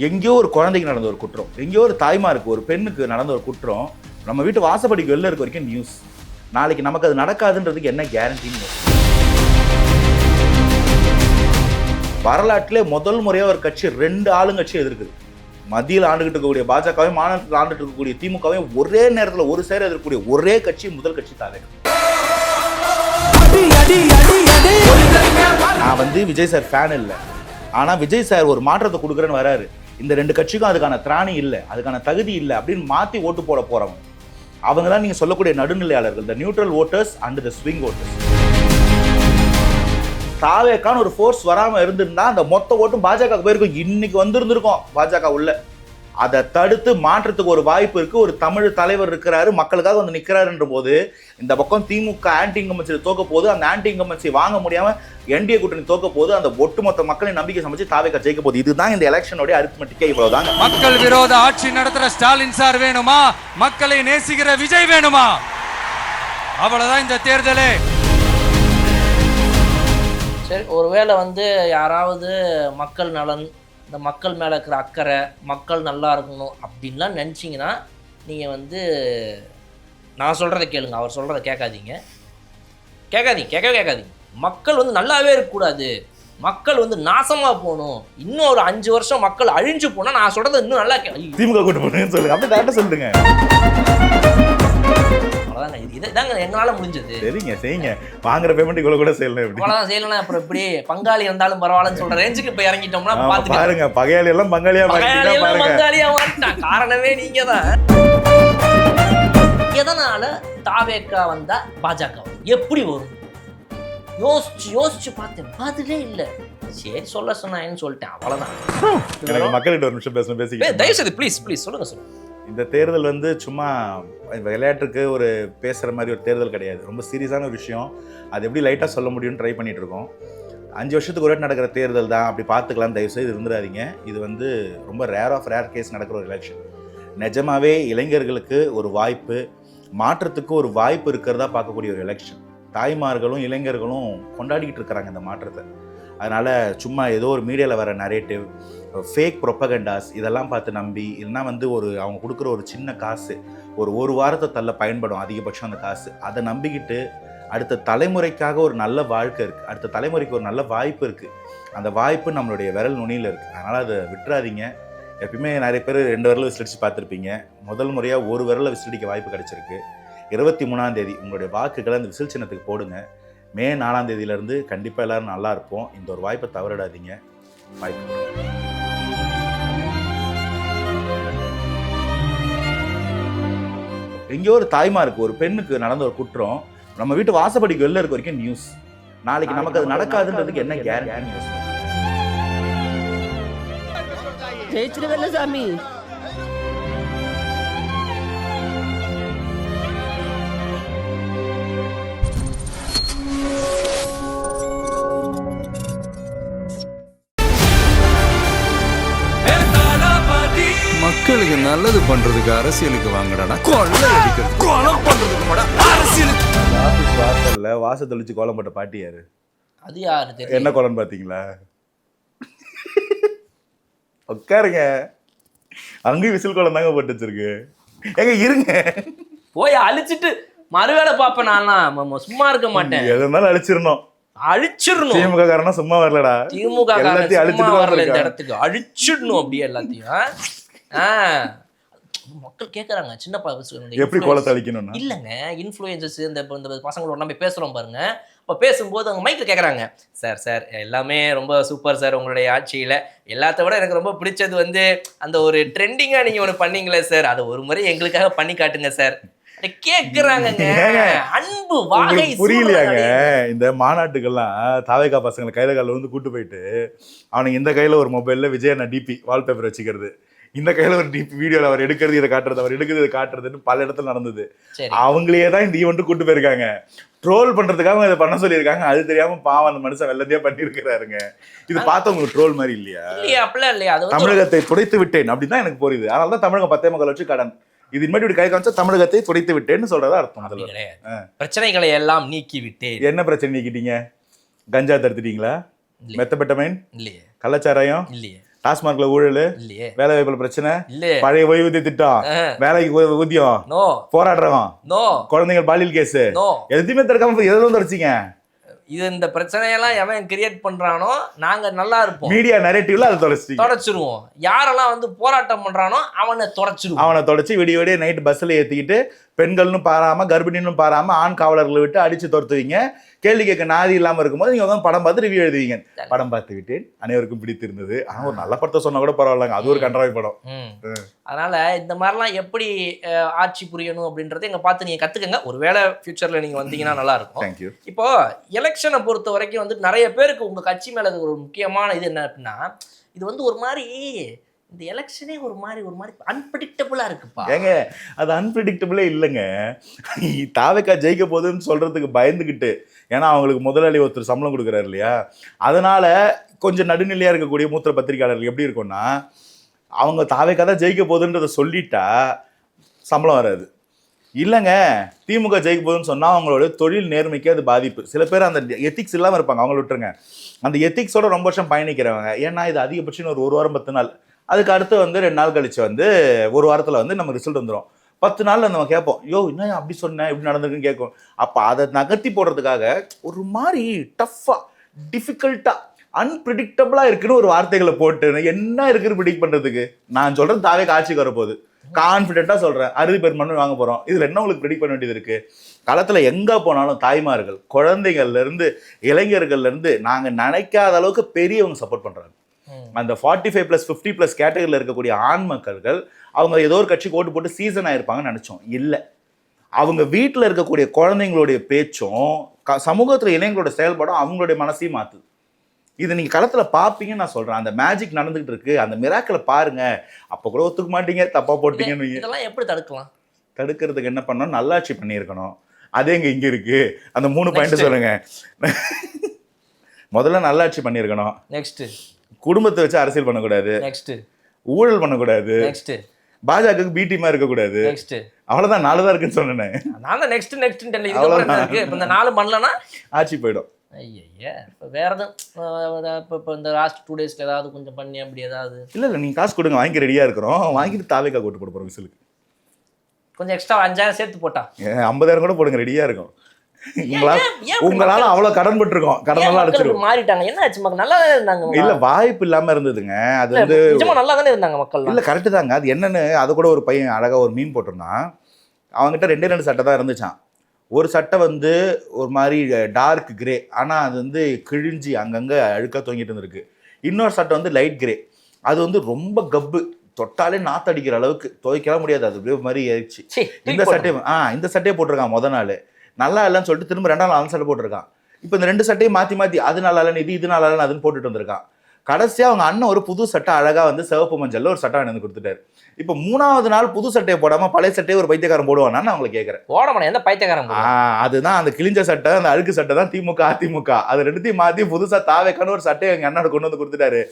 எங்கேயோ ஒரு குழந்தைக்கு நடந்த ஒரு குற்றம், எங்கேயோ ஒரு தாய்மாருக்கு ஒரு பெண்ணுக்கு நடந்த ஒரு குற்றம் நம்ம வீட்டு வாசப்படிக்கு வெளில இருக்க வரைக்கும் நியூஸ். நாளைக்கு நமக்கு அது நடக்காதுன்றதுக்கு என்ன கேரண்டின்னு. வரலாற்றிலே முதல் முறையாக ஒரு கட்சி 2 ஆளுங்கட்சி எதிர்க்குது. மத்தியில் ஆண்டுகிட்டு இருக்கக்கூடிய பாஜகவையும் மாநிலத்தில் ஆண்டுட்டு இருக்கக்கூடிய திமுகவையும் ஒரே நேரத்தில் ஒரு சேர எதிர்க்கக்கூடிய ஒரே கட்சி முதல் கட்சி தாவேகா. நான் விஜய் சார் ஃபேன் இல்லை, ஆனால் விஜய் சார் ஒரு மாற்றத்தை கொடுக்குறேன்னு வராரு. இந்த 2 கட்சிக்கும் அதுக்கான திராணி இல்லை, அதுக்கான தகுதி இல்லை அப்படின்னு மாற்றி ஓட்டு போட போகிறவங்க அவங்க தான் நீங்கள் சொல்லக்கூடிய நடுநிலையாளர்கள், the neutral voters and the swing voters. தாவேக்கான ஒரு ஃபோர்ஸ் வராமல் இருந்திருந்தா அந்த மொத்த ஓட்டும் பாஜக போயிருக்கும், இன்னைக்கு வந்திருந்திருக்கும் பாஜக உள்ள. அதை தடுத்து மாற்றத்துக்கு ஒரு வாய்ப்பு இருக்கு. ஒரு தமிழ் தலைவர் இருக்கிறாரு, மக்களுக்காக வந்து நிற்கிறாருன்ற போது இந்த பக்கம் திமுக ஆன்டி இன்கம்பன்சி தோக்க போது, அந்த ஆன்டி இன்கம்பன்சி வாங்க முடியாம என்டிஏ கூட்டணி தோக்க போது, அந்த ஒட்டுமொத்த மக்களின் நம்பிக்கை சமைச்சு தாவேக்கா ஜெயிக்க போகுது. இதுதான் இந்த எலெக்ஷனோட அரித்மெட்டிக்கே. இவ்வளவுதான். மக்கள் விரோத ஆட்சி நடத்துற ஸ்டாலின் சார் வேணுமா, மக்களை நேசிக்கிற விஜய் வேணுமா? அவ்வளவுதான் இந்த தேர்தலே. சரி, ஒருவேளை யாராவது மக்கள் நலன், இந்த மக்கள் மேலே இருக்கிற அக்கறை, மக்கள் நல்லா இருக்கணும் அப்படின்லாம் நினச்சிங்கன்னா நீங்கள் நான் சொல்கிறத கேளுங்க, அவர் சொல்கிறத கேட்காதீங்க. கேட்காதீங்க. மக்கள் நல்லாவே இருக்கக்கூடாது, மக்கள் நாசமாக போகணும், இன்னும் ஒரு 5 வருஷம் மக்கள் அழிஞ்சு போனால் நான் சொல்கிறத இன்னும் நல்லா திமுக கூட்டு போகணும்னு சொல்லுங்க. அப்படி டேரக்டாக சொல்லுங்க. அவ்வளோதாங்க, இதுதாங்க எங்களால் முடிஞ்சது. சரிங்க, செய்யுங்க. வாங்குற பேமெண்ட் இவ்வளோ கூட செய்யலாம். அவ்வளோதான் செய்யலாம். அப்புறம் இப்படி பங்காளி இருந்தாலும் பரவாயில்லன்னு சொல்கிற ரேஞ்சுக்கு இப்போ இறங்கிட்டோம்னா பாருங்க, பகையாளி எல்லாம் பங்காளியா மாறிட்டான். காரணமே நீங்க தான். எதனால தாவேக்கா வந்தா பாஜக எப்படி வரும் யோசிச்சு பார்த்தேன், பதிலே இல்லை. சரி, சொல்ல சொன்னேன்னு சொல்லிட்டேன், அவ்வளோதான். மக்கள்கிட்ட ஒரு நிமிஷம் பேசுங்க தயவு செய்து. ப்ளீஸ் சொல்லுங்க. இந்த தேர்தல் சும்மா விளையாட்டுக்கு ஒரு பேசுகிற மாதிரி ஒரு தேர்தல் கிடையாது. ரொம்ப சீரியஸான ஒரு விஷயம். அது எப்படி லைட்டாக சொல்ல முடியும்னு ட்ரை பண்ணிட்டு இருக்கோம். 5 வருஷத்துக்கு ஒரு நடக்கிற தேர்தல் தான், அப்படி பார்த்துக்கலாம். தயவுசெய்து இருந்துடாதீங்க. இது ரொம்ப ரேர் ஆஃப் ரேர் கேஸ் நடக்கிற ஒரு எலெக்ஷன். நிஜமாவே இளைஞர்களுக்கு ஒரு வாய்ப்பு, மாற்றத்துக்கு ஒரு வாய்ப்பு இருக்கிறதா பார்க்கக்கூடிய ஒரு எலெக்ஷன். தாய்மார்களும் இளைஞர்களும் கொண்டாடிக்கிட்டு இருக்கிறாங்க இந்த மாற்றத்தை. அதனால் சும்மா ஏதோ ஒரு மீடியாவில் வர நரேட்டிவ், ஃபேக் ப்ரொப்பகண்டாஸ் இதெல்லாம் பார்த்து நம்பி, இல்லைனா அவங்க கொடுக்குற ஒரு சின்ன காசு ஒரு வாரத்தை தள்ள பயன்படும் அதிகபட்சம் அந்த காசு, அதை நம்பிக்கிட்டு அடுத்த தலைமுறைக்காக ஒரு நல்ல வாழ்க்கை இருக்குது, அடுத்த தலைமுறைக்கு ஒரு நல்ல வாய்ப்பு இருக்குது. அந்த வாய்ப்பு நம்மளுடைய விரல் நுனியில் இருக்குது. அதனால் அதை விட்டுறாதீங்க. எப்பயுமே நிறைய பேர் 2 விரலை விசிலடிச்சு பார்த்துருப்பீங்க. முதல் முறையாக ஒரு விரலை விசிலடிக்க வாய்ப்பு கிடைச்சிருக்கு. 23ஆம் தேதி உங்களுடைய வாக்குகளை அந்த விசில் சின்னத்துக்கு போடுங்க. மே 4ஆம் தேதியிலேருந்து கண்டிப்பாக எல்லோரும் நல்லா இருப்போம். இந்த ஒரு வாய்ப்பை தவறிடாதீங்க. வாய்ப்பு எங்கேயோ ஒரு தாய்மாருக்கு ஒரு பெண்ணுக்கு நடந்த ஒரு குற்றம் நம்ம வீட்டு வாசப்படிக்கு வெளில இருக்க வரைக்கும் நியூஸ். நாளைக்கு நமக்கு அது நடக்காதுன்றதுக்கு என்ன கேரண்டி? நியூஸ் ஜெயிச்சிருவல்ல சாமி. மக்களுக்கு நல்லது பண்றதுக்கு அரசியலுக்கு வாங்கடா, கொள்ளை அடிக்கிறது கொலை பண்றதுக்கு கூட அரசியலுக்கு. ஆபீஸ் வாசல்ல வாசல் தெளிச்சு கோலம் போட்ட பாட்டி யாரு? அது யாரு தெரியும்? என்ன கோலம்னு பாத்தீங்களா? உட்காருங்க, அங்கேயும் விசில் கோலம் தாங்க போட்டு வச்சிருக்கு. எங்க இருங்க, போய் அழிச்சிட்டு மறுவேளை பாப்பேன். நான் சும்மா இருக்க மாட்டேன். எது இருந்தாலும் அழிச்சிடணும். திமுக காரனா சும்மா வரலடா. திமுக வரல இந்த இடத்துக்கு, அழிச்சிடணும் அப்படியே எல்லாத்தையும். மக்கள் கேட்கறாங்க, சின்ன எப்படி கோலத்தை அழிக்கணும் இல்லைங்க. இன்ஃப்ளூயன்சஸ் இந்த பசங்களோட நம்ம பேசுறோம் பாருங்க. இப்போ பேசும்போது அவங்க மைக்கில் கேட்குறாங்க, சார் எல்லாமே ரொம்ப சூப்பர் சார், உங்களுடைய ஆட்சியில் எல்லாத்த விட எனக்கு ரொம்ப பிடிச்சது அந்த ஒரு ட்ரெண்டிங்காக நீங்கள் ஒன்று பண்ணீங்களே சார், அதை ஒரு முறை எங்களுக்காக பண்ணி காட்டுங்க சார் கேக்குறாங்க. அன்பு வாகை புரியலையாங்க. இந்த மாநாட்டுக்கெல்லாம் தாவேகா பசங்களை கையில காலில் கூட்டு போயிட்டு அவனுக்கு இந்த கையில ஒரு மொபைல்ல விஜய் அண்ணா டிபி வால்பேப்பர் வச்சுக்கிறது, இந்த கையில ஒரு டிபி வீடியோல அவர் எடுக்கிறது இதை காட்டுறது, அவர் எடுக்கிறது இதை காட்டுறதுன்னு பல இடத்துல நடந்தது. அவங்களே தான் இந்த ஈவெண்ட் கூட்டு போயிருக்காங்க. ட்ரோல் பண்றதுக்காக இதை பண்ண சொல்லியிருக்காங்க. அது தெரியாம பாவம் அந்த மனுஷன் வெள்ளத்தையா பண்ணிருக்கிறாருங்க. இது பார்த்து உங்களுக்கு ட்ரோல் மாதிரி இல்லையா? தமிழகத்தை துடைத்து விட்டேன் அப்படின்னு தான் எனக்கு புரியுது. அதனாலதான் தமிழகம் 10 மக்கள் வச்சு கடன். இது மாதிரி இப்படி கை காமிச்சா தமிழகத்தை துடைத்து விட்டேன்னு சொல்றதா அர்த்தம். பிரச்சனைகளை எல்லாம் நீக்கி விட்டேன். என்ன பிரச்சனை நீக்கிட்டீங்க? கஞ்சா தடுத்துட்டீங்களா? மெத்தபெட்டமைன் இல்லையே, கள்ளச்சாராயம் இல்லையே, டாஸ்மார்க்ல ஊழல், இல்லையே வேலை வாய்ப்புல பிரச்சனை, இல்லையே பழைய ஓய்வூதிய திட்டம், வேலைக்கு ஊதியம், நோ போராடுறோம், நோ குழந்தைகள் பாலியல் கேஸ், நோ எதுவுமே தடுக்காம எதுவும் தொடச்சிங்க. இது இந்த பிரச்சனையெல்லாம் எவன் கிரியேட் பண்றானோ நாங்க நல்லா இருப்போம், மீடியா நரேட்டிவ்ல அதை தொடச்சிட்டீங்க. தொடச்சிருவோம். யாரெல்லாம் வந்து போராட்டம் பண்றானோ அவனை தொடச்சிருவோம். அவனை தொடச்சி விடிய விடிய நைட் பஸ்ல ஏத்திக்கிட்டு பெண்கள்னு பாராம கர்ப்பிணின்னு பாராம ஆண் காவலர்களை விட்டு அடிச்சு துரத்துவீங்க. கேள்வி கேட்க நாதி இல்லாம இருக்கும்போது நீங்க வந்து படம் பார்த்து ரிவ்யூ எழுதுவீங்க. படம் பார்த்து விட்டு அனைவருக்கும் பிடித்திருந்தது. ஆனா ஒரு நல்ல படத்தை சொன்னா கூட பரவாயில்லங்க, அது ஒரு கன்றாவி படம். அதனால இந்த மாதிரிலாம் எப்படி ஆட்சி புரியணும் அப்படின்றத எங்க பார்த்து நீங்க கத்துக்கங்க. ஒருவேளை ஃபியூச்சர்ல நீங்க வந்தீங்கன்னா நல்லா இருக்கும். தேங்க்யூ. இப்போ எலெக்ஷனை பொறுத்த வரைக்கும் வந்து நிறைய பேருக்கு உங்க கட்சி மேல ஒரு முக்கியமான இது என்ன அப்படின்னா, இது வந்து ஒரு மாதிரி இந்த எலெக்ஷனே ஒரு மாதிரி அன்பிரடிக்டபிளா இருக்குப்பா. ஏங்க அது அன்பிரடிக்டபிளே இல்லைங்க. தாவேக்கா ஜெயிக்க போகுதுன்னு சொல்றதுக்கு பயந்துக்கிட்டு, ஏன்னா அவங்களுக்கு முதலாளி ஒருத்தர் சம்பளம் கொடுக்குறாரு இல்லையா, அதனால கொஞ்சம் நடுநிலையா இருக்கக்கூடிய மூத்த பத்திரிகையாளர்கள் எப்படி இருக்கும்னா, அவங்க தாவேக்கா தான் ஜெயிக்க போகுதுன்றதை சொல்லிட்டா சம்பளம் வராது. இல்லைங்க திமுக ஜெயிக்க போகுதுன்னு சொன்னால் அவங்களோட தொழில் நேர்மைக்கு அது பாதிப்பு. சில பேர் அந்த எத்திக்ஸ் இல்லாமல் இருப்பாங்க, அவங்கள விட்டுருங்க. அந்த எத்திக்ஸோட ரொம்ப வருஷம் பயணிக்கிறவங்க, ஏன்னா இது அதிகபட்சம் ஒரு வாரம் 10 நாள், அதுக்கு அடுத்து வந்து 2 நாள் கழிச்சு வந்து ஒரு வாரத்தில் வந்து நம்ம ரிசல்ட் வந்துடும். 10 நாளில் நம்ம கேட்போம், யோ என்ன அப்படி சொன்னேன் இப்படி நடந்திருக்குன்னு கேட்கும். அப்போ அதை நகர்த்தி போடுறதுக்காக ஒரு மாதிரி டஃப்பாக டிஃபிகல்ட்டாக அன்பிரிடிக்டபிளாக இருக்குன்னு ஒரு வார்த்தைகளை போட்டு என்ன இருக்குன்னு ப்ரிடிக்ட் பண்ணுறதுக்கு. நான் சொல்கிறேன் தாவே ஆட்சிக்கு வரப்போகுது, கான்ஃபிடென்ட்டாக சொல்கிறேன், 60 பெரும்பான்மை வாங்க போகிறோம். இதில் என்ன உங்களுக்கு ப்ரிடிக்ட் பண்ண வேண்டியது இருக்குது? களத்தில் எங்கே போனாலும் தாய்மார்கள், குழந்தைகள்லேருந்து, இளைஞர்கள்லேருந்து நாங்கள் நினைக்காத அளவுக்கு பெரியவங்க சப்போர்ட் பண்ணுறாங்க. அந்த 45+, 50+ கேட்டகரியில் இருக்கக்கூடிய ஆண் மக்கள்கள் அவங்க ஏதோ ஒரு கட்சி ஓட்டு போட்டு சீசன் ஆயிருப்பாங்கன்னு நினைச்சோம். இல்லை, அவங்க வீட்டில் இருக்கக்கூடிய குழந்தைங்களுடைய பேச்சும் சமூகத்தில் இளைஞர்களோட செயல்பாடும் அவங்களுடைய மனசையும் மாற்றுது. இதை நீங்கள் களத்தில் பார்ப்பீங்கன்னு நான் சொல்கிறேன். அந்த மேஜிக் நடந்துகிட்டு இருக்கு, அந்த மிராக்களை பாருங்க. அப்போ கூட ஒத்துக்க மாட்டீங்க, தப்பாக போட்டீங்கன்னு. இதெல்லாம் எப்படி தடுக்கலாம்? தடுக்கிறதுக்கு என்ன பண்ணணும்? நல்லாட்சி பண்ணியிருக்கணும். அதே இங்கே இருக்கு. அந்த 3 பாயிண்ட் சொல்லுங்க. முதல்ல நல்லாட்சி பண்ணியிருக்கணும். நெக்ஸ்ட் குடும்பத்தை வச்சு அரசியல் பண்ணக்கூடாது. நெக்ஸ்ட் ஊழல் பண்ணக்கூடாது. நெக்ஸ்ட் பாஜகவுக்கு பி டீமா இருக்கக்கூடாது. நெக்ஸ்ட் அவ்வளவுதான், 4 தான் இருக்குன்னு சொன்னேன். நான் தான் நெக்ஸ்ட் தெரியல. இது இருக்கு. இப்போ இந்த 4 பண்ணலன்னா ஆட்சி போயிடும். ஐயா இப்போ வேற எதுவும் இப்போ இந்த லாஸ்ட் 2 டேஸ்க்கு ஏதாவது கொஞ்சம் பண்ணி அப்படி ஏதாவது? இல்லை நீங்க காசு கொடுங்க, வாங்கி ரெடியா இருக்கிறோம். வாங்கிட்டு தாவேக்கா ஓட்டு போட போறோம். விசிலுக்கு கொஞ்சம் எக்ஸ்ட்ரா 5000 சேர்த்து போட்டா 50,000 கூட போடுங்க, ரெடியா இருக்கும். உங்களால அவ்வளவு கடன் பட்டிருக்கோம், கடனெல்லாம் அடிச்சிருக்கோம். மாறிட்டாங்க. என்ன ஆச்சு? மக்கள் நல்லா இருந்தாங்க. இல்ல வாய்ப்பு இல்லாம இருந்ததுங்க. அது வந்து நிஜமா நல்லா தானே இருந்தாங்க மக்கள். இல்ல கரெக்ட் தாங்க. அது என்னன்னு அது கூட ஒரு பையன் அழகா ஒரு மீன் போட்டிருந்தான். அவங்ககிட்ட 2 சட்டை தான் இருந்துச்சான். ஒரு சட்டை வந்து ஒரு மாதிரி டார்க் கிரே, ஆனா அது வந்து கிழிஞ்சி அங்கங்க அழுக்கா தொங்கிட்டு இருந்திருக்கு. இன்னொரு சட்டை வந்து லைட் கிரே, அது வந்து ரொம்ப கப்பு, தொட்டாலே நாத்து அடிக்கிற அளவுக்கு துவைக்கலாம் முடியாது, அது அப்படியே மாதிரி ஆயிடுச்சு. இந்த சட்டையை போட்டிருக்கான் முத நாள், நல்லா இல்லைன்னு சொல்லிட்டு திரும்ப 2ஆம் நாள் சட்டை போட்டிருக்கான். இப்போ இந்த 2 சட்டையும் மாற்றி அது நல்லா இல்லைன்னு இது நல்லா இல்லைன்னு அதுன்னு போட்டுட்டு வந்திருக்கான். கடைசியாக அவங்க அண்ணன் ஒரு புது சட்டை அழகாக வந்து சிவப்பு மஞ்சள்ல ஒரு சட்டை வந்து கொடுத்துட்டாரு. இப்போ 3ஆவது நாள் புது சட்டையை போடாமல் பழைய சட்டையை ஒரு பைத்தியக்காரன் போடுவானான்னு அவங்களை கேட்குறேன். போட மாட்டேன், எந்த பைத்தியக்காரன்? அதுதான் அந்த கிழிஞ்ச சட்டை, அந்த அழுக்கு சட்டை தான் திமுக அதிமுக. அது 2த்தையும் மாற்றி புதுசாக தாவேக்கான்னு ஒரு சட்டையை எங்கள் அண்ணன் கொண்டு வந்து கொடுத்துட்டாரு.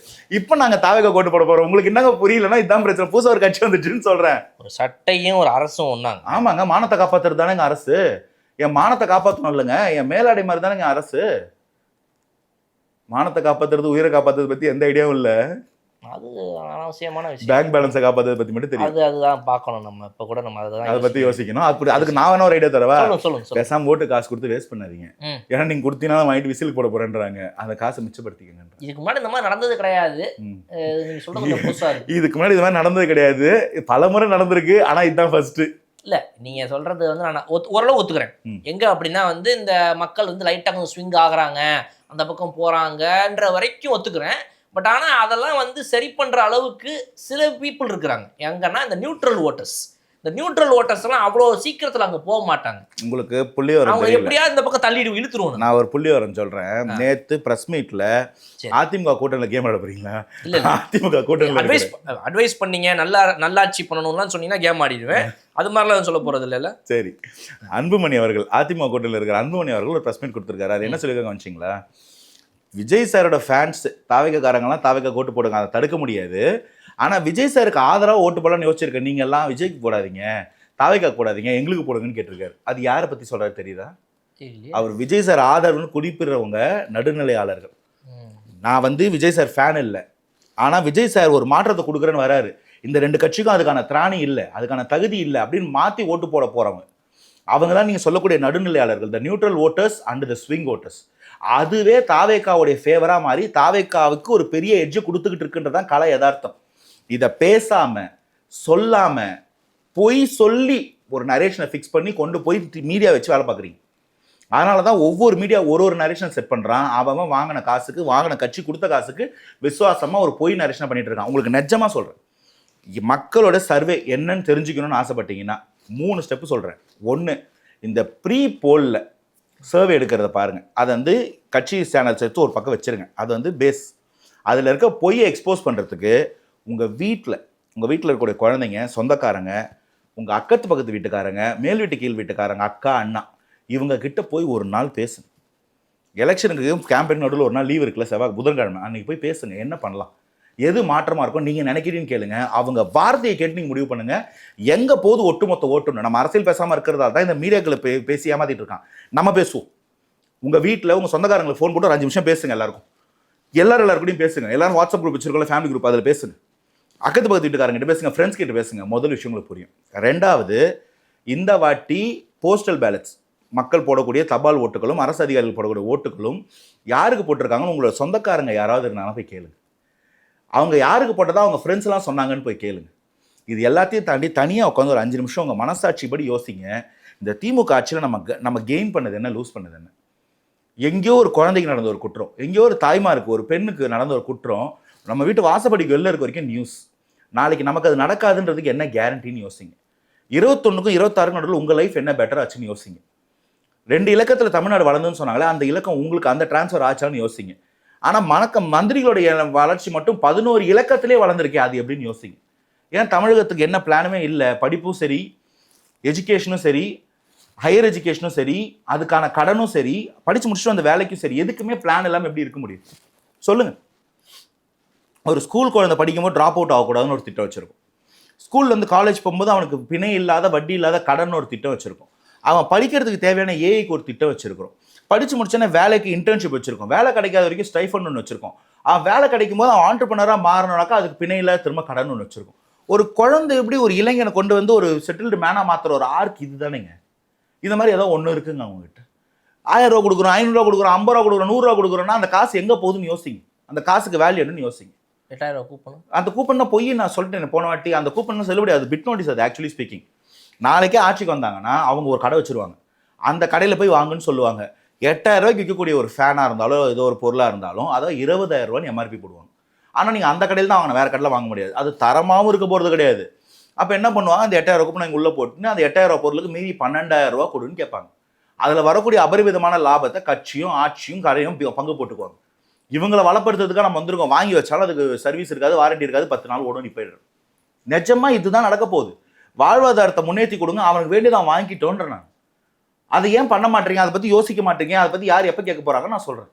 இப்போ நாங்கள் தாவேக்கா கோட்டு போட போகிறோம். உங்களுக்கு என்னங்க புரியலன்னா இதுதான் பிரச்சனை. புதுசாக ஒரு கட்சி வந்துச்சுன்னு சொல்கிறேன். ஒரு சட்டையும் ஒரு அரசும் ஒன்றாங்க. ஆமாங்க, மானத்தை காப்பாற்றுறது தானே எங்கள் அரசு. என் மானத்தை காப்பாற்றணும் இல்லைங்க, என் மேலாடை மாதிரி தானே என் அரசு. மானத்தை காப்பாற்றுறது, உயிரை காப்பாற்றுறது பற்றி எந்த ஐடியாவும் இல்லை. அது அவசியமான விஷயம். பேங்க் பேலன்ஸை காப்பாற்றுறதை பற்றி மட்டும் தெரியும். அதுதான் பார்க்கணும் நம்ம. இப்போ கூட நம்ம அதை பற்றி யோசிக்கணும். அதுக்கு நான் வேணா ஒரு ஐடியா தரவா? சொல்லுங்க. பேசாம ஓட்டு காசு கொடுத்து வேஸ்ட் பண்ணாதீங்க. ஏன்னா நீங்க கொடுத்தீங்கன்னா வாங்கிட்டு விசில் போட போறேன்றாங்க. அந்த காசை மிச்சப்படுத்திக்கங்க. இதுக்கு முன்னாடி இந்த மாதிரி நடந்தது கிடையாது. நீங்க சொல்றது புதுசா இருக்கு. இதுக்கு முன்னாடி இது மாதிரி நடந்தது கிடையாது, பல முறை நடந்திருக்கு. ஆனா இதுதான் ஃபர்ஸ்ட். இல்ல நீங்க சொல்றது வந்து நான் ஓரளவு ஒத்துக்கிறேன். எங்க அப்படின்னா வந்து இந்த மக்கள் வந்து லைட்டா கொஞ்சம் ஸ்விங் ஆகுறாங்க, அந்த பக்கம் போறாங்கன்ற வரைக்கும் ஒத்துக்கிறேன். பட் ஆனால் அதெல்லாம் வந்து சரி பண்ணுற அளவுக்கு சில பீப்புள் இருக்கிறாங்க. எங்கன்னா இந்த நியூட்ரல் ஓட்டர்ஸ். இந்த நியூட்ரல் ஓட்டர்ஸ் எல்லாம் அவ்வளோ சீக்கிரத்தில் அங்கே போக மாட்டாங்க. உங்களுக்கு புள்ளிவரம் அவங்க எப்படியா இந்த பக்கம் தள்ளிடு இழுத்துருவோம். நான் ஒரு புள்ளிவரம் சொல்கிறேன். நேற்று ப்ரெஸ் மீட்டில் அதிமுக கூட்டணியில் கேம் ஆட போறீங்களா? இல்லை, அதிமுக கூட்டணியில் அட்வைஸ் பண்ணீங்க, நல்லாட்சி பண்ணணும்லாம் சொன்னீங்கன்னா கேம் ஆடிடுவேன். அது மாதிரிலாம் சொல்ல போகிறது இல்லைல்ல. சரி, அன்புமணி அவர்கள், அதிமுக கூட்டணியில் இருக்கிற அன்புமணி அவர்கள் ஒரு ப்ரெஸ் மீட் கொடுத்துருக்காரு. அது என்ன சொல்லியிருக்காங்க வச்சிங்களா? விஜய் சாரோட ஃபேன்ஸ் தாவேக்காரங்கெல்லாம் தாவேக்கா ஓட்டு போடுங்க, அதை தடுக்க முடியாது. ஆனால் விஜய் சாருக்கு ஆதரவாக ஓட்டு போடலான்னு யோசிச்சிருக்கேன். நீங்கள் எல்லாம் விஜய்க்கு போடாதீங்க, தாவேக்கா போடாதீங்க, எங்களுக்கு போடுங்கன்னு கேட்டிருக்காரு. அது யாரை பற்றி சொல்கிறாரு தெரியுதா? அவர் விஜய் சார் ஆதரவுன்னு குறிப்பிடுறவங்க நடுநிலையாளர்கள். நான் வந்து விஜய் சார் ஃபேன் இல்லை, ஆனால் விஜய் சார் ஒரு மாற்றத்தை கொடுக்குறேன்னு வராரு. இந்த 2 கட்சிக்கும் அதுக்கான திராணி இல்லை, அதுக்கான தகுதி இல்லை அப்படின்னு மாற்றி ஓட்டு போட போகிறவங்க அவங்க தான் நீங்கள் சொல்லக்கூடிய நடுநிலையாளர்கள், the neutral voters and the swing voters. அதுவே தாவேக்காவுடைய ஃபேவராக மாறி தாவேக்காவுக்கு ஒரு பெரிய எட்ஜு கொடுத்துக்கிட்டு இருக்குன்றதான் கலை யதார்த்தம். இதை பேசாமல் சொல்லாமல் பொய் சொல்லி ஒரு நரேஷனை ஃபிக்ஸ் பண்ணி கொண்டு போய் மீடியா வச்சு வேலை பார்க்குறீங்க. அதனால தான் ஒவ்வொரு மீடியா ஒரு நரேஷன் செட் பண்ணுறான். அவன் வாங்கின காசுக்கு, வாங்கின கட்சி கொடுத்த காசுக்கு விசுவாசமாக ஒரு பொய் நரேஷனை பண்ணிட்டு இருக்கான். உங்களுக்கு நிஜமாக சொல்கிறேன், மக்களோட சர்வே என்னன்னு தெரிஞ்சுக்கணும்னு ஆசைப்பட்டீங்கன்னா 3 ஸ்டெப்பு சொல்கிறேன். 1, இந்த ப்ரீ போலில் சர்வே எடுக்கிறத பாருங்கள். அதை வந்து கட்சி சேனல்ஸ் எடுத்து ஒரு பக்கம் வச்சுருங்க. அது வந்து பேஸ். அதில் இருக்க பொய்யை எக்ஸ்போஸ் பண்ணுறதுக்கு உங்கள் வீட்டில் இருக்கக்கூடிய குழந்தைங்க, சொந்தக்காரங்க, உங்கள் அக்கத்து பக்கத்து வீட்டுக்காரங்க, மேல் வீட்டு கீழ் வீட்டுக்காரங்க, அக்கா அண்ணா, இவங்க கிட்ட போய் ஒரு நாள் பேசுங்க. எலெக்ஷனுக்கு கேம்பெயின் நடுவில் ஒரு நாள் லீவ் இருக்குல்ல, செவ்வாய் புதன்கிழமை, அன்றைக்கி போய் பேசுங்க. என்ன பண்ணலாம், எது மாற்றமாக இருக்கும் நீங்கள் நினைக்கிறீன்னு கேளுங்க. அவங்க வார்த்தையை கேட்டு நீங்கள் முடிவு பண்ணுங்கள். எங்கே போது ஒட்டுமொத்த ஓட்டுன்னு. நம்ம அரசியல் பேசாமல் இருக்கிறதா தான் இந்த மீடியாக்களை பேசி ஏமாற்றிட்டு இருக்கான். நம்ம பேசுவோம். உங்கள் வீட்டில் உங்கள் சொந்தக்காரங்களுக்கு ஃபோன் போட்டு ஒரு 5 நிமிஷம் பேசுங்க. எல்லாருக்கூடையும் பேசுங்க. எல்லாரும் வாட்ஸ்அப் குரூப் வச்சிருக்கோம், ஃபேமிலி குரூப், அதில் பேசுங்க. அக்கத்து பக்கத்து வீட்டுக்காரங்கிட்ட பேசுங்க, ஃப்ரெண்ட்ஸ் கிட்ட பேசுங்க. முதல் விஷயங்களுக்கு புரியும். 2வது, இந்த வாட்டி போஸ்டல் பேலட்ஸ், மக்கள் போடக்கூடிய தபால் ஓட்டுகளும் அரசு அதிகாரிகள் போடக்கூடிய ஓட்டுகளும் யாருக்கு போட்டிருக்காங்கன்னு உங்களோட சொந்தக்காரங்க யாராவது இருந்தாலும் போய் கேளுங்க. அவங்க யாருக்கு போட்டதா அவங்க ஃப்ரெண்ட்ஸ்லாம் சொன்னாங்கன்னு போய் கேளுங்க. இது எல்லாத்தையும் தாண்டி தனியாக உட்காந்து ஒரு 5 நிமிஷம் உங்கள் மனசாட்சிப்படி யோசிங்க. இந்த திமுக ஆட்சியில் நம்ம கெயின் பண்ணது என்ன, லூஸ் பண்ணது என்ன? எங்கேயோ ஒரு குழந்தைக்கு நடந்த ஒரு குற்றம், எங்கேயோ ஒரு தாய்மாருக்கு, ஒரு பெண்ணுக்கு நடந்த ஒரு குற்றம் நம்ம வீட்டு வாசப்படிக்கு வெளில இருக்க வரைக்கும் நியூஸ். நாளைக்கு நமக்கு அது நடக்காதுன்றதுக்கு என்ன கேரண்டின்னு யோசிங்க. 21க்கும் 26க்கும் நடுவில் உங்கள் லைஃப் என்ன பெட்டர் ஆச்சுன்னு யோசிங்க. 2 இலக்கத்தில் தமிழ்நாடு வளர்ந்துன்னு சொன்னாங்களே, அந்த இலக்கம் உங்களுக்கு அந்த டிரான்ஸ்ஃபர் ஆச்சான்னு யோசிங்க. ஆனால் மந்திரிகளுடைய வளர்ச்சி மட்டும் 11 இலக்கத்திலே வளர்ந்துருக்கே, அது எப்படின்னு யோசிங்க. ஏன் தமிழகத்துக்கு என்ன பிளானுமே இல்லை. படிப்பும் சரி, எஜுகேஷனும் சரி, ஹையர் எஜுகேஷனும் சரி, அதுக்கான கடனும் சரி, படித்து முடிச்சுட்டு அந்த வேலைக்கும் சரி, எதுக்குமே பிளான் இல்லாமல் எப்படி இருக்க முடியும் சொல்லுங்கள். ஒரு ஸ்கூல் குழந்தை படிக்கும்போது ட்ராப் அவுட் ஆகக்கூடாதுன்னு ஒரு திட்டம் வச்சுருக்கோம். ஸ்கூல்லேருந்து காலேஜ் போகும்போது அவனுக்கு பிணை இல்லாத வட்டி இல்லாத கடன் ஒரு திட்டம் வச்சுருக்கோம். அவன் படிக்கிறதுக்கு தேவையான ஏஐக்கு ஒரு திட்டம் வச்சுருக்கிறோம். படித்து முடிச்சோன்னா வேலைக்கு இன்டர்ன்ஷிப் வச்சுருக்கோம். வேலை கிடைக்காத வரைக்கும் ஸ்டைஃபண்ட் ஒன்று வச்சுருக்கோம். அவன் வேலை கிடைக்கும் போது அவன் ஆண்டர்பிரனராக மாறணுனாக்கா அதுக்கு பிணையில் திரும்ப கடன் ஒன்று வச்சுருக்கோம். ஒரு குழந்தை எப்படி ஒரு இளைஞனை கொண்டு வந்து ஒரு செட்டில்டு மேனாக மாற்றுற ஒரு ஆர்க் இது தானேங்க. இந்த மாதிரி ஏதோ ஒன்று இருக்குங்க அவங்ககிட்ட. 1000 ரூபா கொடுக்குறோம், 500 ரூபா கொடுக்குறோம், 50 ரூபா கொடுக்குறோம், 100 ரூபா கொடுக்குறோன்னா அந்த காசு எங்கே போகுதுன்னு யோசிங்க. அந்த காசுக்கு வேல்யூ என்னன்னு யோசிங்க. 8000 ரூபா கூப்பன். அந்த கூப்பன் தான் போய் நான் சொல்லிட்டேன் போன வாட்டி. அந்த கூப்பன் செல்லுபடி, அது பிட் நோட்டீஸ். அது ஆக்சுவலி ஸ்பீக்கிங் நாளைக்கே ஆட்சிக்கு வந்தாங்கன்னா அவங்க ஒரு கடை வச்சுருவாங்க. அந்த கடையில் போய் வாங்குன்னு சொல்லுவாங்க. 8000 ரூபாய்க்கு விற்கக்கூடிய ஒரு ஃபேனாக இருந்தாலும் ஏதோ ஒரு பொருளாக இருந்தாலும் அதாவது 20,000 ரூபான்னு எம்ஆர்பி போடுவாங்க. ஆனால் நீங்கள் அந்த கடையில் தான் வாங்க, வேறு கடையில் வாங்க முடியாது. அது தரமாகவும் இருக்க போகிறது கிடையாது. அப்போ என்ன பண்ணுவாங்க, அந்த 8000 ரூபாய் நீங்கள் உள்ளே போட்டுன்னு அந்த 8000 ரூபா பொருளுக்கு மீறி 12,000 ரூபா கொடுன்னு கேட்பாங்க. அதில் வரக்கூடிய அபரிவிதமான லாபத்தை கட்சியும் ஆட்சியும் கடையும் பங்கு போட்டுக்குவாங்க. இவங்களை வளப்படுத்துறதுக்காக நம்ம வந்திருக்கோம். வாங்கி வச்சாலும் அதுக்கு சர்வீஸ் இருக்காது, வாரண்டி இருக்காது, 10 நாள் ஓடும், நீ போயிடுறோம். நிஜமாக இதுதான் நடக்க போகுது. வாழ்வாதாரத்தை முன்னேற்றி கொடுங்க, அவனுக்கு வேண்டியதான் வாங்கிட்டோன்ற. நான் அதை ஏன் பண்ண மாட்டீங்க, அதை பற்றி யோசிக்க மாட்டீங்க, அதை பற்றி யார் எப்போ கேட்க போகிறாங்க நான் சொல்கிறேன்.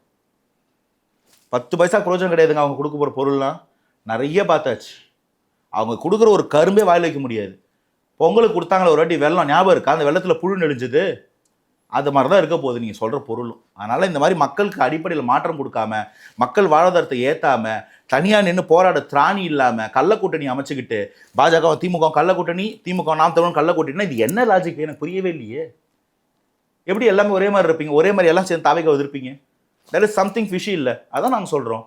10 பைசா பிரயோஜனம் கிடையாதுங்க அவங்க கொடுக்க போகிற பொருள்லாம். நிறைய பார்த்தாச்சு. அவங்க கொடுக்குற ஒரு கரும்பே வாயில் வைக்க முடியாது. பொங்கலுக்கு கொடுத்தாங்களே ஒரு வாட்டி வெள்ளம், ஞாபகம் இருக்கா? அந்த வெள்ளத்தில் புழு நெளிஞ்சது. அது மாதிரி தான் இருக்க போகுது நீங்கள் சொல்கிற பொருளும். அதனால் இந்த மாதிரி மக்களுக்கு அடிப்படையில் மாற்றம் கொடுக்காம, மக்கள் வாழ்வாதாரத்தை ஏற்றாமல், தனியாக நின்று போராட திராணி இல்லாமல், கள்ள கூட்டணி அமைச்சுக்கிட்டு, பாஜக திமுக கள்ள கூட்டணி, திமுக நாம் தமிழ் கள்ள கூட்டணினா இது என்ன லாஜிக் எனக்கு புரியவே இல்லையே. எப்படி எல்லாமே ஒரே மாதிரி இருப்பீங்க, ஒரே மாதிரி எல்லாம் சேர்ந்து தாவைக்க எதிர்ப்பீங்க? தட் இஸ் சம்திங் ஃபிஷி இல்லை. அதான் நாங்கள் சொல்கிறோம்.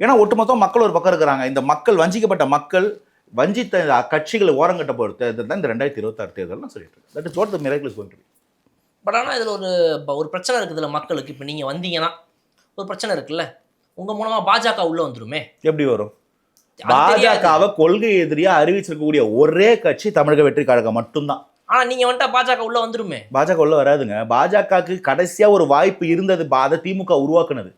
ஏன்னா ஒட்டுமொத்தம் மக்கள் ஒரு பக்கம் இருக்கிறாங்க. இந்த மக்கள், வஞ்சிக்கப்பட்ட மக்கள், வஞ்சித்த கட்சிகளை ஓரங்கட்ட போகிற தேர்தல் தான் இந்த 2026 தேர்தல் நான் சொல்லிட்டு இருக்கேன். That is what the miracle is going to be. But ஆனால் இதில் ஒரு பிரச்சனை இருக்குது இதில் மக்களுக்கு. இப்போ நீங்கள் வந்தீங்கன்னா ஒரு பிரச்சனை இருக்குல்ல, உங்கள் மூலமாக பாஜக உள்ளே வந்துருமே. எப்படி வரும்? பாஜகவை கொள்கை எதிரியாக அறிவிச்சிருக்கக்கூடிய ஒரே கட்சி தமிழக வெற்றி கழகம் மட்டும்தான். ஆனால் நீங்கள் வந்துட்டா பாஜக உள்ளே வந்துருமே. பாஜக உள்ள வராதுங்க. பாஜகவுக்கு கடைசியாக ஒரு வாய்ப்பு இருந்தது, அதை திமுக உருவாக்குனது.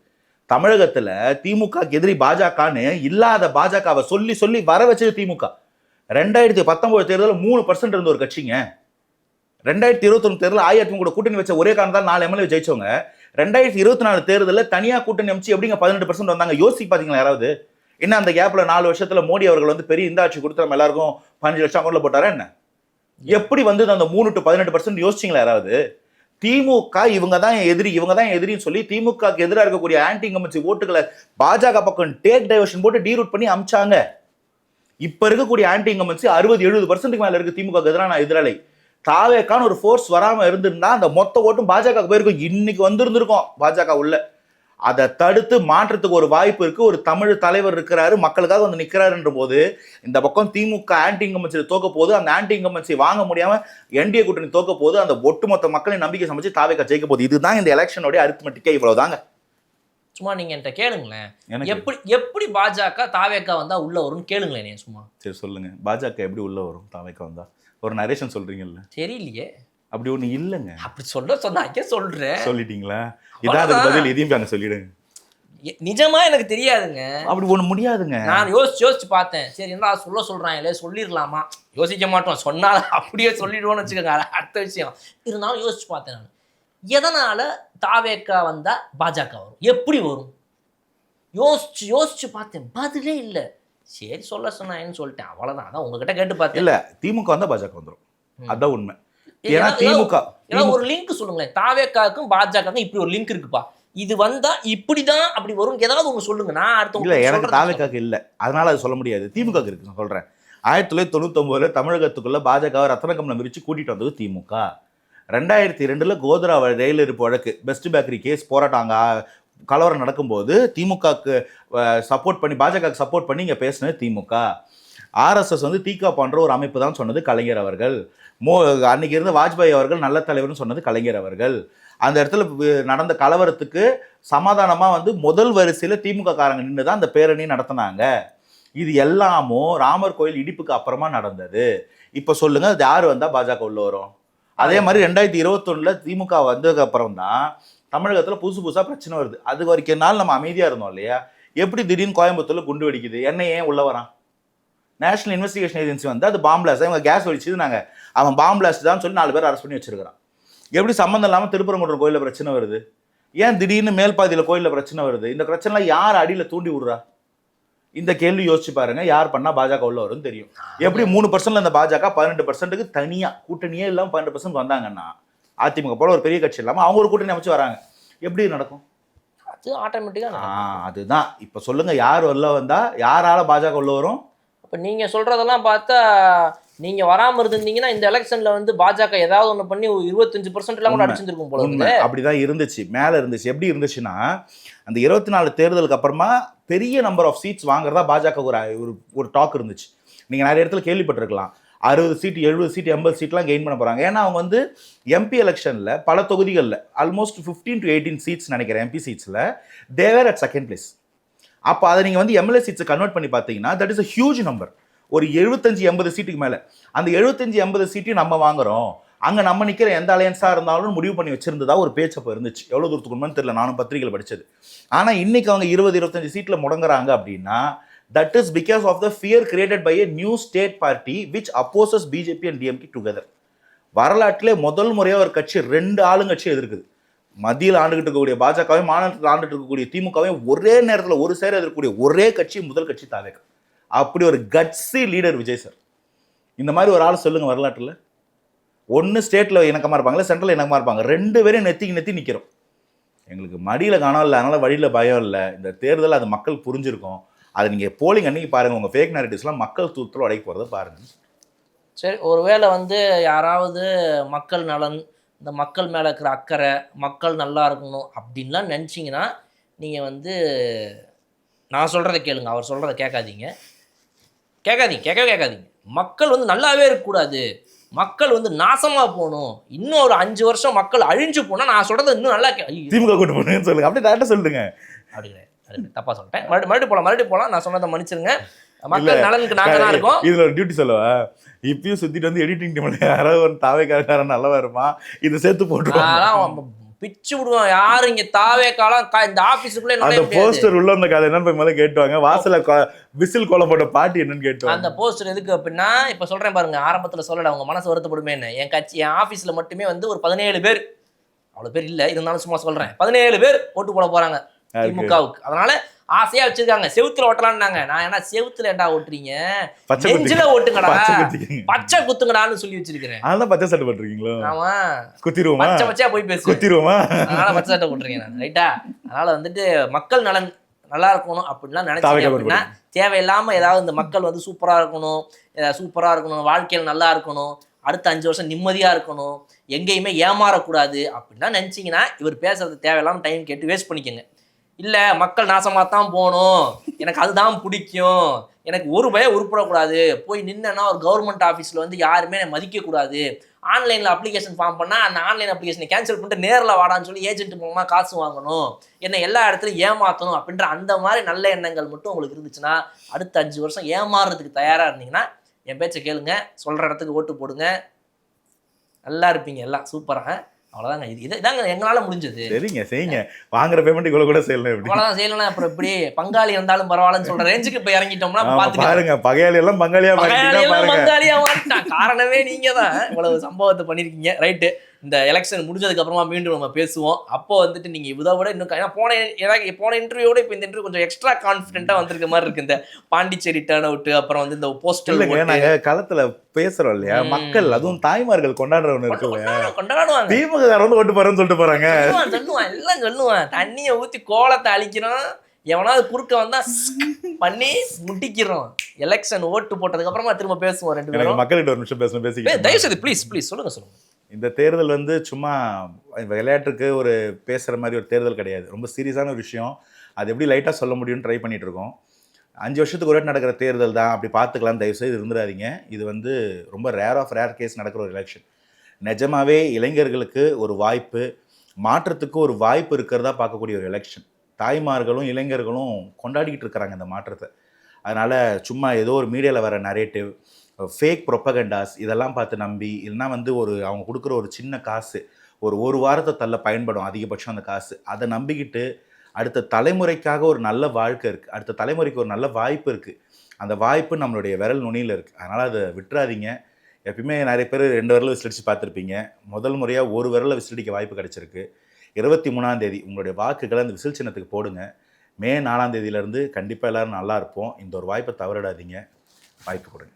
தமிழகத்தில் திமுகக்கு எதிரி பாஜகன்னு இல்லாத பாஜகவை சொல்லி சொல்லி வர வச்சது திமுக. 2019 தேர்தலில் 3% இருந்த ஒரு கட்சிங்க. 2021 தேர்தலில் அஇஅதிமுக கூட கூட்டணி வச்ச ஒரே காரணத்தால் 4 எம்எல்ஏ ஜெயிச்சவங்க. 2024 தேர்தலில் தனியாக கூட்டணி அமைச்சு எப்படிங்க 18% வந்தாங்க? யோசிச்சு பார்த்தீங்களா யாராவது? என்ன அந்த கேப்பில் 4 வருஷத்தில் மோடி அவர்கள் வந்து பெரிய இந்த ஆட்சி கொடுத்து நம்ம எல்லாருக்கும் 15 லட்சம் அக்கௌண்ட்டில் போட்டாரா என்ன? எப்படி வந்து அந்த 3 to 18% யோசிச்சிங்களா யாராவது? திமுக இவங்க தான் எதிரின்னு சொல்லி திமுகக்கு எதிராக இருக்கக்கூடிய ஆன்டி இன்கம்பன்சி ஓட்டுகளை பாஜக பக்கம் டேக் டைவர்ஷன் போட்டு டீரூட் பண்ணி அமிச்சாங்க. இப்ப இருக்கக்கூடிய ஆன்டி இன்கம்பன்சி 60-70% மேல இருக்கு திமுக எதிரான எதிராளி. தாவேக்கான ஒரு ஃபோர்ஸ் வராம இருந்திருந்தா அந்த மொத்த ஓட்டும் பாஜக போயிருக்கும், இன்னைக்கு வந்திருந்திருக்கும் பாஜக உள்ள. அதை தடுத்து மாற்றத்துக்கு ஒரு வாய்ப்பு இருக்கு. ஒரு தமிழ் தலைவர் இருக்கிறாரு, மக்களுக்காக வந்து நிக்கிறாருன்ற போது இந்த பக்கம் திமுக ஆன்டி இன்கம்பன்சி தோக்க போது, அந்த ஆன்டி இன்கம்பன்சி வாங்க முடியாம என்டிஏ கூட்டணி தோக்க போது, அந்த ஒட்டுமொத்த மக்களின் நம்பிக்கை சமைச்சு தாவேக்கா ஜெயிக்க போகுது. இதுதான் இந்த எலெக்ஷனோட அரித்மெட்டிக்கே, இவ்வளவுதாங்க. சும்மா நீங்க என்கிட்ட கேளுங்களேன், எப்படி பாஜக தாவேக்கா வந்தா உள்ள வரும்னு கேளுங்களேன். நீங்க சும்மா சரி சொல்லுங்க, பாஜக எப்படி உள்ள வரும் தாவேக்கா வந்தா? ஒரு நரேஷன் சொல்றீங்கல்ல, தெரியலையே. அப்படி ஒண்ணு இல்லைங்க. அப்படி சொன்னாக்கே சொல்றேன். சொல்லிட்டீங்களா? இதான் அதுக்கு பதில், இதையும் அங்க சொல்லிடுங்க. நிஜமா எனக்கு தெரியாதுங்க. அப்படி ஒண்ணு முடியாதுங்க. நான் யோசிச்சு பார்த்தேன். சரி என்ன சொல்றாங்களே, சொல்லிடலாமா? யோசிக்க மாட்டோம், சொன்னா அப்படியே சொல்லிடுவோம்னு வச்சுக்கோங்க, அடுத்த விஷயம். இருந்தாலும் யோசிச்சு பார்த்தேன் நான், எதனால தாவேக்கா வந்தா பாஜக வரும், எப்படி வரும் யோசிச்சு பார்த்தேன். பதிலே இல்லை. சரி சொல்ல சொன்னாங்கன்னு சொல்லிட்டேன், அவ்வளவுதான். அதான் உங்ககிட்ட கேட்டு பார்த்தேன். இல்ல திமுக வந்தா பாஜக வந்துடும், அதான் உண்மை. ஏன்னா திமுக ஒரு லிங்க் சொல்லுங்களேன், தாவேக்காவுக்கும் பாஜகவுக்கும் இப்படி ஒரு லிங்க் இருக்குப்பா, இது வந்தா இப்படிதான் அப்படி வரும், ஏதாவது ஒண்ணு சொல்லுங்க. நான் அடுத்த இல்ல, எனக்கு தாவேக்காக்கு இல்ல, அதனால அது சொல்ல முடியாது. திமுக இருக்கு. நான் சொல்றேன், 1999 தமிழகத்துக்குள்ள பாஜக ரத்தன கமலம் விரிச்சு கூட்டிட்டு வந்தது திமுக. 2002 கோத்ரா ரயில் இருப்பு வழக்கு, பெஸ்ட் பேக்கரி கேஸ் போராட்டாங்க, கலவரம் நடக்கும்போது திமுகக்கு சப்போர்ட் பண்ணி, பாஜகவுக்கு சப்போர்ட் பண்ணி இங்க பேசினது திமுக. ஆர்எஸ்எஸ் வந்து தீகா போன்ற ஒரு அமைப்பு தான் சொன்னது கலைஞர் அவர்கள். அன்னைக்கு இருந்த வாஜ்பாய் அவர்கள் நல்ல தலைவர்னு சொன்னது கலைஞர் அவர்கள். அந்த இடத்துல நடந்த கலவரத்துக்கு சமாதானமா வந்து முதல் வரிசையில திமுக காரங்க நின்று தான் அந்த பேரணி நடத்தினாங்க. இது எல்லாமும் ராமர் கோயில் இடிப்புக்கு அப்புறமா நடந்தது. இப்ப சொல்லுங்க, அது யாரு வந்தா பாஜக உள்ள வரும்? அதே மாதிரி 2021 திமுக வந்ததுக்கு அப்புறம் தான் தமிழகத்துல புதுசா பிரச்சனை வருது. அது வரைக்கும் நாள் நம்ம அமைதியா இருந்தோம் இல்லையா? எப்படி திடீர்னு கோயம்புத்தூர்ல குண்டு வெடிக்குது, என்ன ஏன் உள்ள வரான்? நேஷனல் இன்வெஸ்டிகேஷன் ஏஜென்சி வந்து அது பாம் பிளாஸ்ட், இவங்க கேஸ் வெடிச்சது நாங்க அவன் பாம் பிளாஸ்ட் தான் சொல்லி 4 பேர் அரெஸ்ட் பண்ணி வச்சிருக்கிறான். எப்படி சம்மந்தம் இல்லாமல் திருப்பரங்குன்றம் கோயிலில் பிரச்சனை வருது? ஏன் திடீர்னு மேல்பாதியில் கோயிலில் பிரச்சனை வருது? இந்த பிரச்சனைலாம் யார் அடியில் தூண்டி விடுறா? இந்த கேள்வி யோசிச்சு பாருங்க. யார் பண்ணா பாஜக உள்ள வரும்னு தெரியும். எப்படி 3% இந்த பாஜக 12%க்கு தனியா கூட்டணியே இல்லாமல் 12% வந்தாங்கன்னா, அதிமுக போல ஒரு பெரிய கட்சி இல்லாமல் அவங்க ஒரு கூட்டணி அமைச்சு வராங்க, எப்படி நடக்கும்? அது ஆட்டோமேட்டிக்கா. அதுதான் இப்ப சொல்லுங்க, யார் உள்ள வந்தா யாரால பாஜக உள்ள வரும்? அப்ப நீங்க சொல்றதெல்லாம் பார்த்தா, நீங்க வராம இருந்தீங்கன்னா இந்த எலெக்ஷன்ல வந்து பாஜக ஏதாவது ஒண்ணு பண்ணி 25% எல்லாம் கூட அடிச்சிருக்கும் போல இருக்கு. அப்படிதான் இருந்துச்சு, மேல இருந்துச்சு. எப்படி இருந்துச்சுன்னா, அந்த 24 தேர்தலுக்கு அப்புறமா பெரிய நம்பர் ஆஃப் சீட்ஸ் வாங்குறதா பாஜக ஒரு டாக் இருந்துச்சு. நீங்க நிறைய இடத்துல கேள்விப்பட்டிருக்கலாம். 60 சீட் 70 சீட் 80 சீட்லாம் கெயின் பண்ண போறாங்க. ஏன்னா அவங்க வந்து எம்பி எலெக்ஷன்ல பல தொகுதிகளில் ஆல்மோஸ்ட் 15 to 18 சீட்ஸ் நினைக்கிறேன் எம்பி சீட்ஸ்ல தேவர் அட் செகண்ட் பிளேஸ். அப்போ அதை நீங்கள் வந்து எம்எல்ஏ சீட்ஸை கன்வெர்ட் பண்ணி பார்த்தீங்கன்னா that is a huge number. ஒரு 75-80 சீட்டுக்கு மேலே. அந்த 75-80 சீட்டையும் நம்ம வாங்குறோம், அங்கே நம்ம நிற்கிற எந்த அலையன்ஸாக இருந்தாலும் முடிவு பண்ணி வச்சிருந்ததா ஒரு பேச்சப்போ இருந்துச்சு. எவ்வளோ தூரத்துக்கு உண்மைன்னு தெரியல, நானும் பத்திரிகையில் படித்தது. ஆனால் இன்னைக்கு அவங்க 20-25 சீட்டில் முடங்குறாங்க அப்படின்னா that is because of the fear created by a new state party which opposes BJP and DMK together. வரலாற்றிலே முதல் முறையாக ஒரு கட்சி 2 ஆளுங்கட்சி எதிர்க்குது. மத்தியில் ஆண்டுகிட்டு இருக்கக்கூடிய பாஜகவையும் மாநிலத்தில் ஆண்டுகிட்டு இருக்கக்கூடிய திமுகவையும் ஒரே நேரத்தில் ஒரு சேர எதிர்க்கக்கூடிய ஒரே கட்சி முதல் கட்சி தாவேக்கா. அப்படி ஒரு கட்சி லீடர் விஜய் சார். இந்த மாதிரி ஒரு ஆள் சொல்லுங்க வரலாற்றில். ஒன்று ஸ்டேட்டில் இணக்கமாக இருப்பாங்களா, சென்ட்ரல் இணக்கமாக இருப்பாங்க, 2 பேரும் நெத்தி நிற்கிறோம். எங்களுக்கு மடியில் காணம் இல்லை, அதனால் வழியில் பயம் இல்லை. இந்த தேர்தல் அது மக்கள் புரிஞ்சிருக்கும். அதை நீங்கள் போலிங் அன்னைக்கு பாருங்கள், உங்கள் ஃபேக் நேரட்டிவ்ஸ்லாம் மக்கள் தூத்துல உடைக்க போகிறத பாருங்கள். சரி, ஒருவேளை வந்து யாராவது மக்கள் நலன், இந்த மக்கள் மேலே இருக்கிற அக்கறை, மக்கள் நல்லா இருக்கணும் அப்படின்லாம் நினச்சிங்கன்னா நீங்கள் வந்து நான் சொல்கிறத கேளுங்க, அவர் சொல்கிறத கேட்காதீங்க. கேட்காதீங்க. மக்கள் வந்து நல்லாவே இருக்கக்கூடாது, மக்கள் வந்து நாசமாக போகணும், இன்னும் ஒரு 5 வருஷம் மக்கள் அழிஞ்சு போனால் நான் சொல்கிறத இன்னும் நல்லா திமுக கூட்டு போகணுன்னு சொல்லுங்க. அப்படி டேரக்டாக சொல்லுங்க. அப்படிங்கிற தப்பா சொல்லிட்டேன். மறுபடியும் போலாம். நான் சொன்னதை மன்னிச்சிருங்க. மக்கள் நலனுக்கு நாங்க தான் இருக்கோம். இதுல ஒரு டியூட்டி சொல்லவா, இப்பயும் சுத்திட்டு வந்து எடிட்டிங் டீம்ல யாராவது ஒரு தாவேக்காரன் நல்லவா இருப்பான், இதை சேர்த்து போட்டுருவாங்க, பிச்சு விடுவோம். யாரு இங்க தாவேக்காலாம் இந்த ஆபீஸுக்குள்ள அந்த போஸ்டர் உள்ள அந்த கதை என்னன்னு போய் முதல்ல கேட்டுவாங்க. வாசல விசில் கோலம் போட்ட பாட்டி என்னன்னு கேட்டுவாங்க. அந்த போஸ்டர் எதுக்கு அப்படின்னா, இப்ப சொல்றேன் பாருங்க, ஆரம்பத்துல சொல்லல, அவங்க மனசு வருத்தப்படுமே. என் கட்சி, என் ஆபீஸ்ல மட்டுமே வந்து ஒரு 17 பேர், அவ்வளவு பேர் இல்ல இருந்தாலும் சும்மா சொல்றேன், 17 பேர் ஓட்டு போட போறாங்க திமுகவுக்கு. அதனால ஆசையா வச்சிருக்காங்க. செவுத்துல ஓட்டலாம்னாங்க. நான் என்ன செவுத்துல ஏன்டா ஓட்டுறீங்க, பச்சை நெஞ்சில ஓட்டுங்கடா, பச்சை குத்திக்கிங்க. பச்சை குத்துங்கடான்னு சொல்லி வச்சிருக்கிறேன். அதெல்லாம் பச்சை சட்டை போட்டிருக்கீங்களோ? ஆமா, குத்திருவோமா? பச்சை பச்சையா போய் பேசுவேன். குத்திருவோமா? அதனால பச்சை சட்டை போட்டுருக்கேன் நான். ரைட்டா? அதனால வந்துட்டு மக்கள் நலன் நல்லா இருக்கணும் அப்படின்லாம் நினைச்சீங்க அப்படின்னா தேவையில்லாம ஏதாவது இந்த மக்கள் வந்து சூப்பரா இருக்கணும், சூப்பரா இருக்கணும், வாழ்க்கையில் நல்லா இருக்கணும், அடுத்த 5 வருஷம் நிம்மதியா இருக்கணும், எங்கேயுமே ஏமாறக்கூடாது அப்படின்னா நினைச்சீங்கன்னா இவர் பேசுறது தேவையில்லாம டைம் கேட்டு வேஸ்ட் பண்ணிக்கோங்க. இல்ல மக்கள் நாசமா தான் போகணும், எனக்கு அதுதான் பிடிக்கும், எனக்கு ஒரு பயம் உருப்படக்கூடாது, போய் நின்னா ஒரு கவர்மெண்ட் ஆஃபீஸில் வந்து யாருமே மதிக்க கூடாது, ஆன்லைனில் அப்ளிகேஷன் ஃபார்ம் பண்ணால் அந்த ஆன்லைன் அப்ளிகேஷனை கேன்சல் பண்ணிட்டு நேரில் வாடான்னு சொல்லி ஏஜென்ட் மூலமாக காசு வாங்கணும், என்ன எல்லா இடத்துலையும் ஏமாற்றணும் அப்படின்ற அந்த மாதிரி நல்ல எண்ணங்கள் மட்டும் உங்களுக்கு இருந்துச்சுன்னா அடுத்த 5 வருஷம் ஏமாறுறதுக்கு தயாராக இருந்தீங்கன்னா என் பேச்சை கேளுங்க, சொல்கிற இடத்துக்கு ஓட்டு போடுங்க, நல்லா இருப்பீங்க எல்லாம் சூப்பராக. அவ்வளோதாங்க. இதாங்க எங்களால் முடிஞ்சது. சரிங்க, செய்யுங்க. வாங்குற பேமெண்ட் இவ்வளோ கூட செய்யலாம். எப்படி அவ்வளோதான் செய்யலாம். அப்புறம் இப்படி பங்காளி இருந்தாலும் பரவாயில்லன்னு சொல்ற ரேஞ்சுக்கு இப்போ இறங்கிட்டோம்னா பாருங்க, பகையாளி எல்லாம் பங்காளியா மாறிட்டான். காரணமே நீங்க தான் இவ்வளவு சம்பவத்தை பண்ணிருக்கீங்க. ரைட்டு, இந்த எலெக்ஷன் முடிஞ்சதுக்கு அப்புறமா மீண்டும் நம்ம பேசுவோம். அப்போ வந்துட்டு நீங்க இதை விட இன்னும் போன இன்டர்வியூட இப்போ இந்த இன்டர்வியூ கொஞ்சம் எக்ஸ்ட்ரா கான்ஃபிடென்ட்டா வந்திருக்க மாதிரி இருக்கு. இந்த பாண்டிச்சேரி டர்ன் அவுட், அப்புறம் வந்து இந்த போஸ்டல் நாங்க களத்துல பேசுறோம் இல்லையா, மக்கள் அதுவும் தாய்மார்கள் கொண்டாடுற ஒண்ணு இருக்கு இல்லையா, கொண்டாடுவாங்க. திமுக வந்து ஓட்டு போறேன்னு சொல்லிட்டு போறாங்க. சொல்லுவான் எல்லாம் சொல்லுவான். தண்ணியை ஊத்தி கோலத்தை அழிக்கிறோம், எவனாவது குறுக்க வந்தா பண்ணி முட்டிக்கிறோம். எலெக்ஷன் ஓட்டு போட்டதுக்கு அப்புறமா திரும்ப பேசுவோம் 2 பேரும். மக்கள்கிட்ட ஒரு நிமிஷம் பேசிக்கிறேன். தயவு செய்து ப்ளீஸ் சொல்லுங்க. இந்த தேர்தல் வந்து சும்மா விளையாட்டுக்கு ஒரு பேசுகிற மாதிரி ஒரு தேர்தல் கிடையாது. ரொம்ப சீரியஸான ஒரு விஷயம். அது எப்படி லைட்டாக சொல்ல முடியும்னு ட்ரை பண்ணிகிட்டு இருக்கோம். 5 வருஷத்துக்கு ஒரு நடக்கிற தேர்தல் தான், அப்படி பார்த்துக்கலாம், தயவுசெய்து இருந்துடாதீங்க. இது வந்து ரொம்ப ரேர் கேஸ் நடக்கிற ஒரு எலெக்ஷன். நிஜமாவே இளைஞர்களுக்கு ஒரு வாய்ப்பு, மாற்றத்துக்கு ஒரு வாய்ப்பு இருக்கிறதா பார்க்கக்கூடிய ஒரு எலெக்ஷன். தாய்மார்களும் இளைஞர்களும் கொண்டாடிக்கிட்டு இருக்கிறாங்க இந்த மாற்றத்தை. அதனால் சும்மா ஏதோ ஒரு மீடியாவில் வர நரேட்டிவ், ஃபேக் ப்ரொப்பகண்டாஸ் இதெல்லாம் பார்த்து நம்பி, இல்லைனா வந்து அவங்க கொடுக்குற ஒரு சின்ன காசு ஒரு வாரத்தை தள்ள பயன்படும் அதிகபட்சம் அந்த காசு, அதை நம்பிக்கிட்டு அடுத்த தலைமுறைக்காக ஒரு நல்ல வாழ்க்கை இருக்குது, அடுத்த தலைமுறைக்கு ஒரு நல்ல வாய்ப்பு இருக்குது, அந்த வாய்ப்பு நம்மளுடைய விரல் நுனியில் இருக்குது. அதனால் அதை விட்டுறாதீங்க. எப்பயுமே நிறைய பேர் 2 விரலை விசிலடிச்சு பார்த்துருப்பீங்க. முதல் முறையாக ஒரு விரலை விசிலடிக்க வாய்ப்பு கிடச்சிருக்கு. 23ஆம் தேதி உங்களுடைய வாக்குகளை அந்த விசில் சின்னத்துக்கு போடுங்க. மே 4ஆம் தேதியிலேருந்து கண்டிப்பாக எல்லோரும் நல்லா இருப்போம். இந்த ஒரு வாய்ப்பை தவறிடாதீங்க. வாய்ப்பு கொடுங்க.